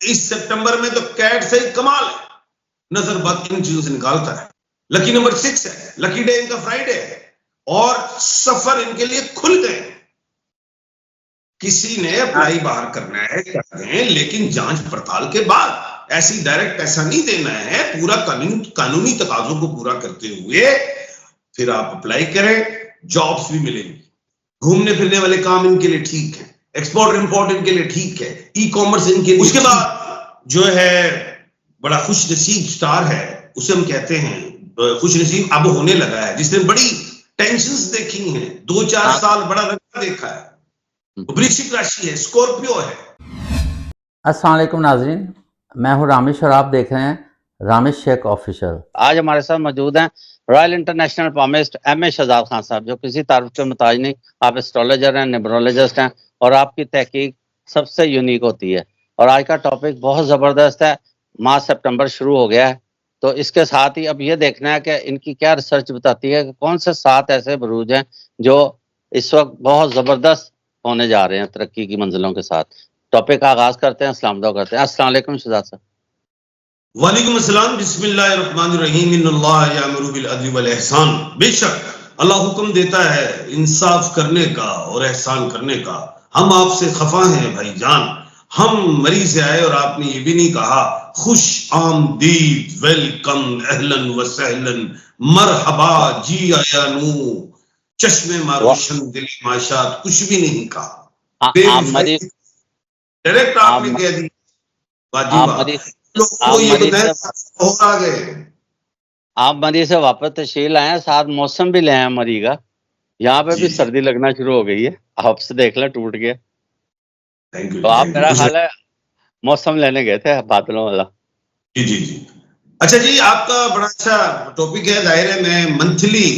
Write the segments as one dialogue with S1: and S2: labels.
S1: इस सितंबर में तो कैट से ही कमाल है, नजर बद इन चीजों से निकालता है। लकी नंबर 6 है, लकी डे इनका फ्राइडे है और सफर इनके लिए खुल गए। किसी ने अप्लाई बाहर करना है कर दें, लेकिन जांच पड़ताल के बाद, ऐसी डायरेक्ट पैसा नहीं देना है, पूरा कानूनी तकाजों को पूरा करते हुए फिर आप अप्लाई करें, जॉब्स भी मिलेंगी। घूमने फिरने वाले काम इनके लिए ठीक है, एक्सपोर्ट इंपोर्ट इनके लिए ठीक है, ई कॉमर्स इनके लिए। उसके बाद जो है बड़ा खुश नसीब स्टार है, उसे हम कहते हैं खुश नसीब अब होने लगा है, जिसने बड़ी टेंशंस देखी हैं, 2-4 साल बड़ा रंगा देखा है। वृश्चिक राशि है, स्कॉर्पियो है।
S2: अस्सलाम वालेकुम नाजरीन, मैं हूं रामेश और आप देख रहे हैं रामेश शेख ऑफिशियल। आज हमारे साथ मौजूद हैं royal international palmist M A Shahzad Khan sahab, जो किसी तारुफ के मुताज नहीं। आप एस्ट्रोलॉजर हैं, न्यूमरोलॉजिस्ट हैं और आपकी तहकीक सबसे यूनिक होती है। और आज का टॉपिक बहुत ज़बरदस्त है। माह सितंबर शुरू हो गया है, तो इसके साथ ही अब ये देखना है कि इनकी क्या रिसर्च बताती है कि कौन से 7 ऐसे बुरूज हैं जो इस वक्त बहुत ज़बरदस्त होने जा रहे हैं तरक्की की मंजिलों के साथ। टॉपिक का आगाज करते हैं, अस्सलाम करते हैं। अस्सलाम वालेकुम शहजाद साहब।
S1: वालेकुम अस्सलाम, बिस्मिल्लाहिर्रहमानिर्रहीम, इन्नल्लाह यामुरु बिल अदली वल ihsan। बेशक अल्लाह हुक्म देता है इंसाफ करने का और एहसान करने का। हम आपसे खफा हैं भाईजान, हम मरी से आए और आपने ये भी नहीं कहा खुश आमदीद, वेलकम, अहलन व सहलन, मरहबा, जी आया नू, चश्मे मारोशन, दिल माशात, कुछ भी नहीं कहा। डायरेक्ट आपने कह दी
S2: आप मरी से वापस तशरीफ लाए, साथ मौसम भी ले आए मरी का। यहाँ पे भी सर्दी लगना शुरू हो गई है, आपसे देख ले टूट गया। तो आप मेरा ख्याल है मौसम लेने गए थे बादलों वाला।
S1: जी जी जी। अच्छा जी, आपका बड़ा अच्छा टॉपिक है। जाहिर है मैं मंथली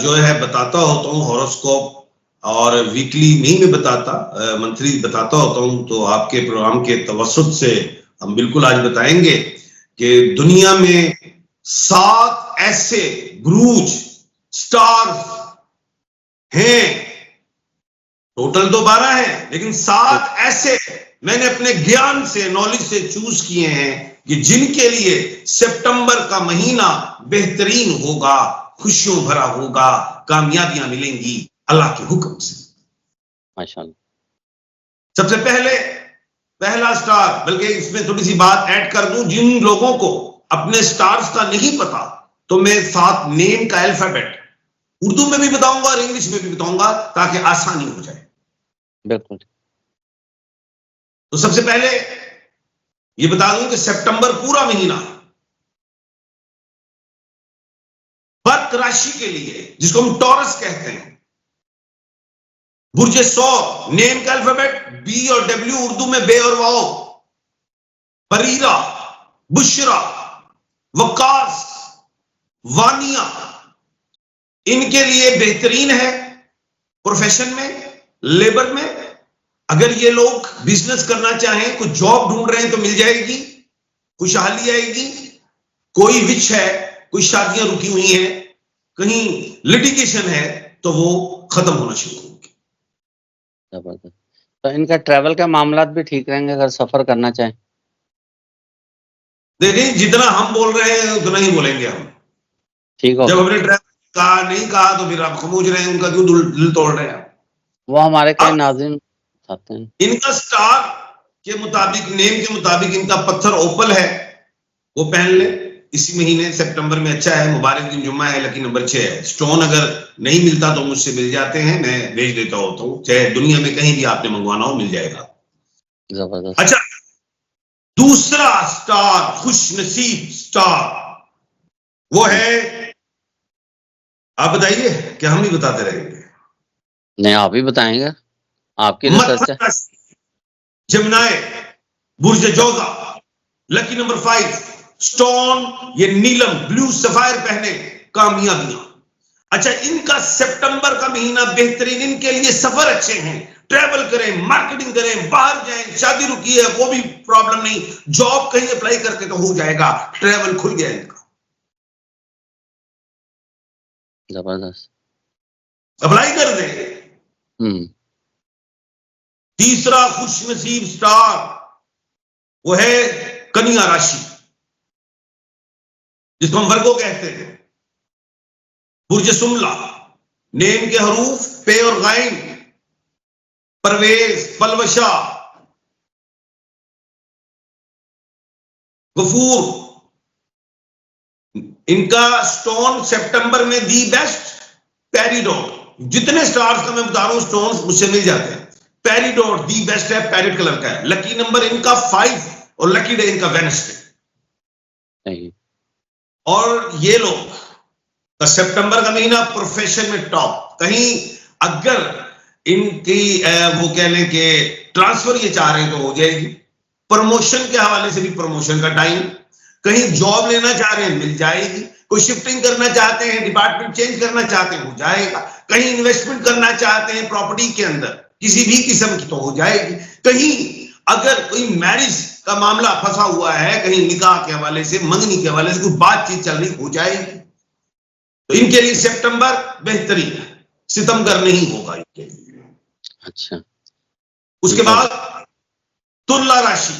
S1: जो है बताता होता हूँ हॉरोस्कोप, और वीकली नहीं मैं बताता, मंथली बताता होता हूँ। तो आपके प्रोग्राम के तवस्सुत से हम बिल्कुल आज बताएंगे कि दुनिया में 7 ऐसे बुरूज स्टार्स हैं, टोटल तो 12 हैं, लेकिन 7 ऐसे मैंने अपने ज्ञान से, नॉलेज से चूज किए हैं कि जिनके लिए सितंबर का महीना बेहतरीन होगा, खुशियों भरा होगा, कामयाबियां मिलेंगी अल्लाह के हुक्म से।
S2: माशाअल्लाह।
S1: सबसे पहला स्टार, बल्कि इसमें थोड़ी सी बात ऐड कर दूं, जिन लोगों को अपने स्टार्स का नहीं पता, तो मैं 7 नेम का अल्फाबेट उर्दू में भी बताऊंगा और इंग्लिश में भी बताऊंगा ताकि आसानी हो जाए।
S2: बिल्कुल।
S1: तो सबसे पहले ये बता दूं कि सितंबर पूरा महीना बर्क राशि के लिए, जिसको हम टॉरस कहते हैं, बुर्ज सौर, नेम का अल्फाबेट बी और डब्ल्यू, उर्दू में बे और वाओ, बरीरा, बुशरा, वकास, वानिया, इनके लिए बेहतरीन है प्रोफेशन में, लेबर में। अगर ये लोग बिजनेस करना चाहें, कुछ जॉब ढूंढ रहे हैं तो मिल जाएगी, खुशहाली आएगी। कोई विच है, कोई शादियां रुकी हुई हैं, कहीं लिटिगेशन है, तो वो खत्म होना शुरू होगी।
S2: तो इनका ट्रैवल का मामला भी ठीक रहेंगे अगर सफर करना चाहें?
S1: देखिए, जितना हम बोल रहे हैं उतना ही बोलेंगे हम।
S2: ठीक हो,
S1: जब हमने ट्रैवल कहा नहीं कहा तो फिर आप खमोज रहे हैं, उनका क्यों दिल तोड़ रहे हैं?
S2: वो हमारे कई नाज़रीन चाहते हैं।
S1: इनका स्टार के मुताबिक, नेम के मुताबिक इनका पत्थर ओपल है, वो पहन ले। इसी महीने सितंबर में अच्छा है, मुबारक दिन जुम्मा है, लकी नंबर 6 है। स्टोन अगर नहीं मिलता तो मुझसे मिल जाते हैं, मैं भेज देता होता हूँ, चाहे दुनिया में कहीं भी आपने मंगवाना हो मिल जाएगा।
S2: जबरदस्त।
S1: अच्छा, दूसरा स्टार, खुश नसीब स्टार, वो है, आप बताइए क्या हम ही बताते रहेंगे?
S2: नहीं, आप ही बताएंगे, आपकी रिसर्च है।
S1: जमुनाए, बुर्ज जोगा, लकी नंबर 5, स्टोन ये नीलम ब्लू सफायर पहने, कामयाबियां। अच्छा, इनका सितंबर का महीना बेहतरीन, इनके लिए सफर अच्छे हैं, ट्रैवल करें, मार्केटिंग करें, बाहर जाएं, शादी रुकी है वो भी प्रॉब्लम नहीं, जॉब कहीं अप्लाई करके तो हो जाएगा, ट्रैवल खुल गया इनका।
S2: जबरदस्त,
S1: अप्लाई कर दे। तीसरा खुश नसीब स्टार वो है कन्या राशि, जिसको हम वर्गो कहते हैं। बुर्ज सुमला, नेम के हरूफ पे और गाइन, परवेज, पलवशा, गफूर। इनका स्टोन सितंबर में दी बेस्ट पेरिडोट। जितने स्टार्स का मैं बता रहा हूं स्टोन मुझसे मिल जाते हैं। पेरिडोट दी बेस्ट है, पैरेट कलर का है। लकी नंबर इनका 5 और लकी डे इनका वेडनेसडे। और ये लोग सितंबर का महीना प्रोफेशन में टॉप। कहीं अगर इनकी वो कह लें कि ट्रांसफर ये चाह रहे हैं तो हो जाएगी। प्रमोशन के हवाले से भी प्रमोशन का टाइम। कहीं जॉब लेना चाह रहे हैं मिल जाएगी। कोई शिफ्टिंग करना चाहते हैं, डिपार्टमेंट चेंज करना चाहते हैं हो जाएगा। कहीं इन्वेस्टमेंट करना चाहते हैं प्रॉपर्टी के अंदर किसी भी किस्म की तो हो जाएगी। कहीं अगर कोई मैरिज का मामला फंसा हुआ है, कहीं निकाह के हवाले से, मंगनी के हवाले से कोई बातचीत चल रही हो जाएगी। तो इनके लिए सितंबर बेहतरीन है, सितंबर नहीं होगा इनके लिए।
S2: अच्छा,
S1: उसके बाद तुला राशि,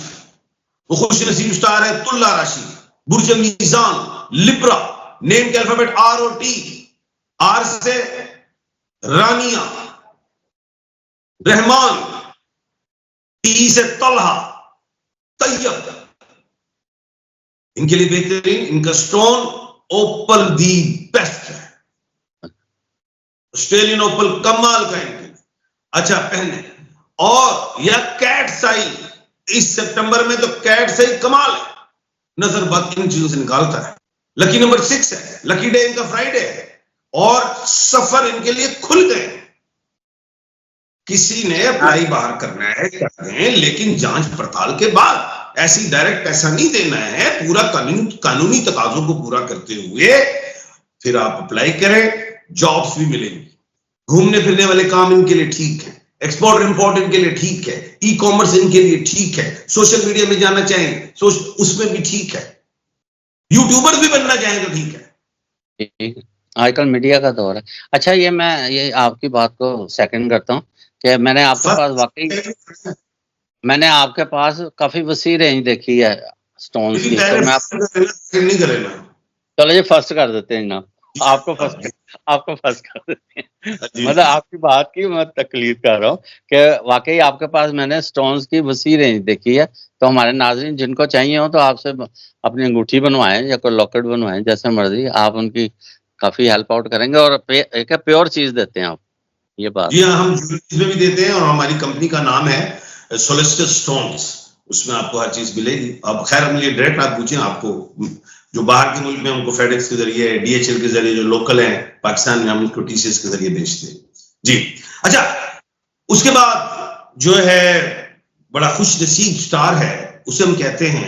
S1: वो खुश नसीब स्टार है तुला राशि। बुर्ज मीजान, लिब्रा, नेम के अल्फाबेट आर और टी। आर से रानिया, रहमान, टी से तलहा, तैयब। इनके लिए बेहतरीन, इनका स्टोन ओपल दी बेस्ट है, ऑस्ट्रेलियन ओपल कमाल का इनके लिए। अच्छा पहने। और या कैट साई, इस सितंबर में तो कैट साई कमाल है, नजर बाकी इन चीजों से निकालता है। लकी नंबर 6 है, लकी डे इनका फ्राइडे है। और सफर इनके लिए खुल गए। किसी ने अप्लाई बाहर करना है करें, लेकिन जांच पड़ताल के बाद। ऐसी डायरेक्ट पैसा नहीं देना है, पूरा कानूनी तकाजों को पूरा करते हुए फिर आप अप्लाई करें, जॉब्स भी मिलेंगी। घूमने फिरने वाले काम इनके लिए ठीक है, एक्सपोर्ट इंपोर्ट इनके लिए ठीक है, ई कॉमर्स इनके लिए ठीक है, सोशल मीडिया में जाना चाहें उसमें भी ठीक है, यूट्यूबर भी बनना चाहें तो ठीक है।
S2: आजकल मीडिया का दौर है। अच्छा, ये आपकी बात को सेकंड करता हूँ कि मैंने आपके पास वाकई काफी रेंज देखी है स्टोन्स की। तो मैं चलो ये फर्स्ट कर देते हैं ना, आपको फर्स्ट कर देते हैं। मतलब आपकी बात की मैं तकलीफ कर रहा हूँ कि वाकई आपके पास मैंने स्टोन्स की वसी रेंज देखी है। तो हमारे नाज़रीन जिनको चाहिए हो तो आपसे अपनी अंगूठी बनवाएं या कोई लॉकेट बनवाएं, जैसे मर्जी, आप उनकी काफी हेल्प आउट करेंगे और एक प्योर चीज देते हैं आप। ये बात
S1: जी हाँ, हम ज्वेलरीज में भी देते हैं और हमारी कंपनी का नाम है सोलिस्टर स्टोन्स, उसमें आपको हर चीज मिलेगी। अब खैर हम ये डायरेक्ट आप पूछें, आपको जो बाहर के मुल्क में उनको फेडेक्स के जरिए, डीएचएल के जरिए, जो लोकल है पाकिस्तान में हम उनको टीसीएस के जरिए बेचते हैं जी। अच्छा, उसके बाद जो है बड़ा खुश नसीब स्टार है, उसे हम कहते हैं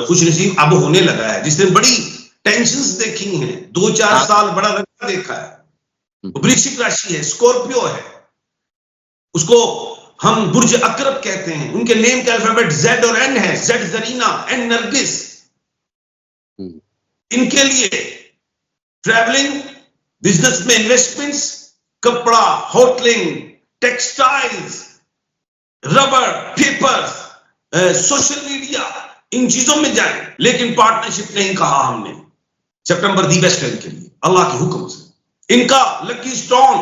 S1: खुश नसीब अब होने लगा है, जिसने बड़ी टेंशंस देखी हैं, 2-4 साल बड़ा रंगा देखा है। वृश्चिक राशि है, स्कॉर्पियो है, उसको हम बुर्ज अकरब कहते हैं। उनके नेम के अल्फाबेट जेड और एन है, जेड जरीना, एन नरगिस। इनके लिए ट्रैवलिंग, बिजनेस में इन्वेस्टमेंट्स, कपड़ा, hotelling, textiles, rubber, papers, social media, इन चीजों में जाए, लेकिन पार्टनरशिप नहीं कहा हमने। सितंबर दी बेस्ट है इनके लिए अल्लाह के हुक्म से। इनका लकी स्टोन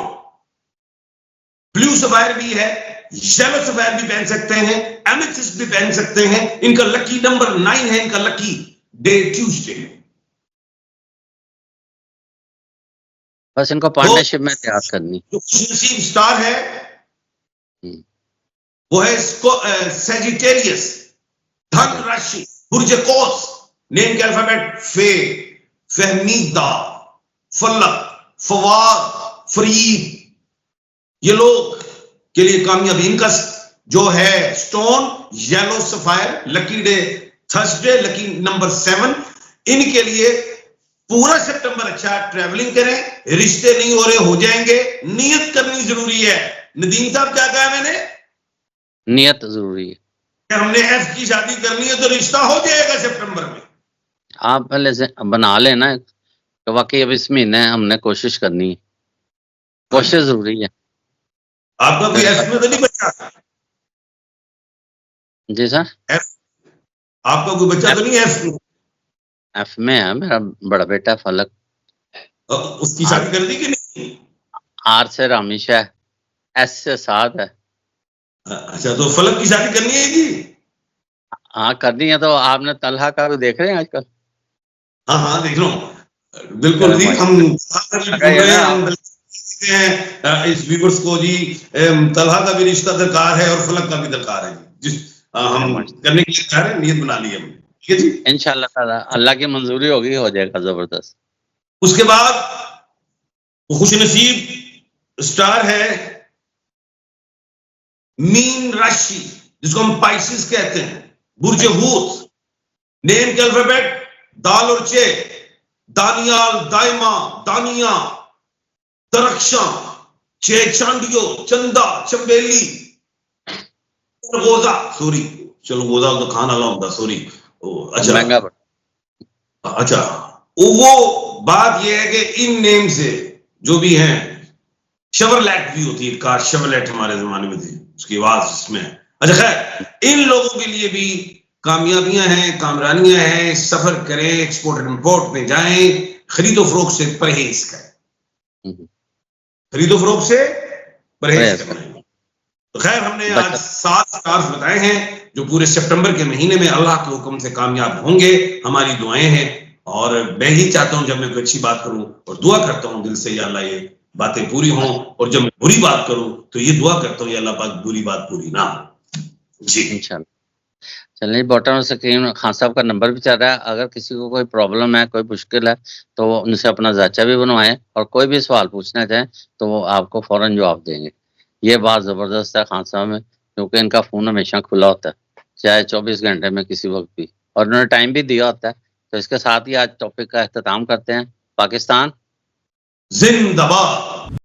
S1: ब्लू सफायर भी है, येलो सफायर भी पहन सकते हैं, एमेथिस्ट भी पहन सकते हैं। इनका लकी नंबर 9 है, इनका लकी डे ट्यूसडे।
S2: बस इनको पार्टनरशिप में तैयार करनी।
S1: जो खुशनसीब स्टार है वो है सेजिटेरियस, धन राशि, बुर्ज कौस, नेम के अल्फाबेट फे, फहमीदा, फलक, फवाद, फरीद। ये लोग के लिए कामयाबी। इनका जो है stone yellow sapphire, lucky day Thursday, lucky number 7। इनके लिए पूरा सितंबर अच्छा, ट्रैवलिंग करें, रिश्ते नहीं हो रहे हो जाएंगे, नियत करनी जरूरी है। नदीम साहब क्या कहा मैंने?
S2: नियत जरूरी है।
S1: हमने एफ की शादी करनी है तो रिश्ता हो जाएगा सितंबर में।
S2: आप पहले से बना लेना तो वाकई अब इस महीने हमने कोशिश करनी है, कोशिश जरूरी है।
S1: आपका कोई एफ में तो नहीं बचा?
S2: जी सर,
S1: आपका कोई बच्चा तो नहीं है F में?
S2: एफ में है मेरा बड़ा बेटा फलक।
S1: उसकी शादी कर दी कि नहीं?
S2: आर से रामिश है, एस से साद है।
S1: अच्छा, तो फलक की शादी करनी है कि?
S2: हाँ करनी है। तो आपने तलहा का भी देख रहे हैं आजकल?
S1: हाँ हाँ, देख रहा हूँ, बिल्कुल जी। हम ढूंढ रहे हैं, हम इस व्यूअर्स को जी, तलहा का भी रिश्ता दरकार है और फलक का भी दरकार है जी। हम करने के लिए तैयार हैं, नियत बना ली है, ठीक है जी।
S2: इंशाल्लाह ताला अल्लाह की मंजूरी होगी, हो जाएगा जबरदस्त।
S1: उसके बाद खुशनसीब स्टार है मीन राशि, जिसको हम पाइसिस कहते हैं, बुर्ज हूत, नेम के अल्फाबेट दाल और चे, दानियाल, दाइमा, दानिया, दरख्शा, चे चांडियो, चंदा, चंबेली, चलगोजा, सॉरी चलगोजा तो खाना ला होता, सॉरी। अच्छा
S2: महंगा
S1: अच्छा, वो बात ये है कि इन नेम से जो भी हैं, शेवरलेट भी होती है कार, शेवरलेट हमारे जमाने में थी, उसकी आवाज इसमें। अच्छा खैर, इन लोगों के लिए भी कामयाबियां हैं, कामरानियां हैं, सफर करें, एक्सपोर्ट इंपोर्ट में जाएं, खरीदो फरोख्त से परहेज करें, खरीदो फरोख्त से परहेज करना है। तो खैर, हमने आज 7 स्टार्स बताए हैं जो पूरे सितंबर के महीने में अल्लाह के हुक्म से कामयाब होंगे। हमारी दुआएं हैं, और मैं ही चाहता हूं जब मैं कोई अच्छी बात करूं और दुआ करता हूं दिल से, या अल्लाह ये बातें पूरी हों, और जब मैं बुरी बात करूं तो ये दुआ करता हूं या अल्लाह पाक बुरी बात पूरी ना हो जी।
S2: इंशाल्लाह। चलिए, बॉटम ऑफ स्क्रीन खान साहब का नंबर भी चल रहा है। अगर किसी को कोई प्रॉब्लम है, कोई मुश्किल है, तो वो उनसे अपना जायचा भी बनवाएं, और कोई भी सवाल पूछना चाहें तो वो आपको फौरन जवाब देंगे। ये बात ज़बरदस्त है खान साहब में, क्योंकि इनका फ़ोन हमेशा खुला होता है, चाहे 24 घंटे में किसी वक्त भी, और उन्होंने टाइम भी दिया होता है। तो इसके साथ ही आज टॉपिक का अख्ताम करते हैं। पाकिस्तान
S1: जिंदाबाद।